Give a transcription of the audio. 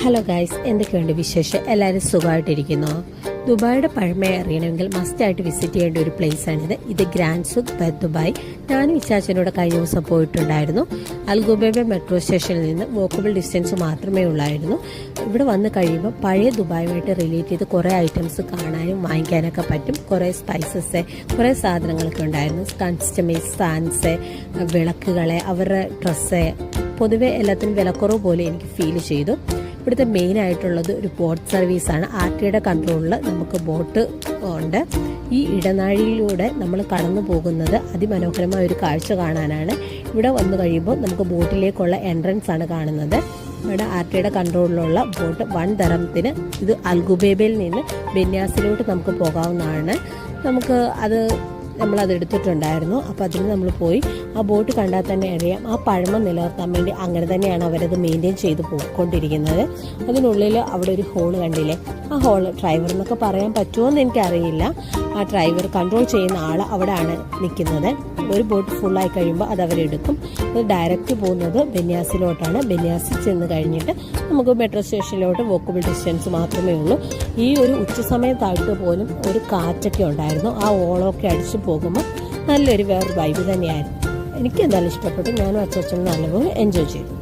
Hello guys, എന്തൊക്കെയുണ്ട് വിശേഷം? എല്ലാവരും സുഖമായിട്ടിരിക്കുന്നു. ദുബായിയുടെ പഴമയെ അറിയണമെങ്കിൽ മസ്റ്റായിട്ട് വിസിറ്റ് ചെയ്യേണ്ട ഒരു പ്ലേസാണിത്. ഇത് ഗ്രാൻഡ് സുഖ് ദുബായ്. ഞാനും ഇച്ചാച്ചനോട് കഴിഞ്ഞ ദിവസം പോയിട്ടുണ്ടായിരുന്നു. അൽഗുബൈബ മെട്രോ സ്റ്റേഷനിൽ നിന്ന് വോക്കബിൾ ഡിസ്റ്റൻസ് മാത്രമേ ഉള്ളായിരുന്നു. ഇവിടെ വന്ന് കഴിയുമ്പോൾ പഴയ ദുബായുമായിട്ട് റിലേറ്റ് ചെയ്ത് കുറേ ഐറ്റംസ് കാണാനും വാങ്ങിക്കാനൊക്കെ പറ്റും. കുറേ സ്പൈസസ്, കുറേ സാധനങ്ങളൊക്കെ ഉണ്ടായിരുന്നു. കസ്റ്റമൈസ് ഫാൻസ്, വിളക്കുകളെ, അവരുടെ ഡ്രസ്സ്, പൊതുവെ എല്ലാത്തിനും വിലക്കുറവ് പോലെ എനിക്ക് ഫീൽ ചെയ്തു. ഇവിടുത്തെ മെയിൻ ആയിട്ടുള്ളത് ഒരു ബോട്ട് സർവീസാണ്. ആർടിയുടെ കൺട്രോളിൽ നമുക്ക് ബോട്ട് ഉണ്ട്. ഈ ഇടനാഴിയിലൂടെ നമ്മൾ കടന്നു പോകുന്നത് അതിമനോഹരമായ ഒരു കാഴ്ച കാണാനാണ്. ഇവിടെ വന്നു കഴിയുമ്പോൾ നമുക്ക് ബോട്ടിലേക്കുള്ള എൻട്രൻസ് ആണ് കാണുന്നത്. ഇവിടെ ആർടിയുടെ കൺട്രോളിലുള്ള ബോട്ട് 1 ദറംത്തിന് ഇത് അൽഗുബൈബയിൽ നിന്ന് ബെന്യാസിലോട്ട് നമുക്ക് പോകാവുന്നതാണ്. നമ്മളത് എടുത്തിട്ടുണ്ടായിരുന്നു. അപ്പോൾ അതിന് നമ്മൾ പോയി ആ ബോട്ട് കണ്ടാൽ തന്നെ അറിയാം ആ പഴമ നിലനിർത്താൻ വേണ്ടി അങ്ങനെ തന്നെയാണ് അവരത് മെയിൻറ്റെയിൻ ചെയ്ത് പോയിക്കൊണ്ടിരിക്കുന്നത്. അതിനുള്ളിൽ അവിടെ ഒരു ഹോള് കണ്ടില്ലേ, ആ ഹോള് ഡ്രൈവർ എന്നൊക്കെ പറയാൻ പറ്റുമോ എന്ന് എനിക്കറിയില്ല. ആ ഡ്രൈവർ കൺട്രോൾ ചെയ്യുന്ന ആൾ അവിടെയാണ് നിൽക്കുന്നത്. ഒരു ബോട്ട് ഫുള്ളായി കഴിയുമ്പോൾ അത് അവരെടുക്കും. അത് ഡയറക്റ്റ് പോകുന്നത് ബെന്യാസിലോട്ടാണ്. ബെന്യാസിൽ ചെന്ന് കഴിഞ്ഞിട്ട് നമുക്ക് മെട്രോ സ്റ്റേഷനിലോട്ട് വോക്കബിൾ ഡിസ്റ്റൻസ് മാത്രമേ ഉള്ളൂ. ഈ ഒരു ഉച്ച സമയത്തായിട്ട് പോലും ഒരു കാറ്റൊക്കെ ഉണ്ടായിരുന്നു. ആ ഓളമൊക്കെ അടിച്ച് പോകുമ്പോൾ നല്ലൊരു വേറൊരു വൈബ് തന്നെയായിരുന്നു. എനിക്ക് എന്തായാലും ഇഷ്ടപ്പെട്ടു. ഞാനും അച്ഛനും നല്ലപോലെ എൻജോയ് ചെയ്തു.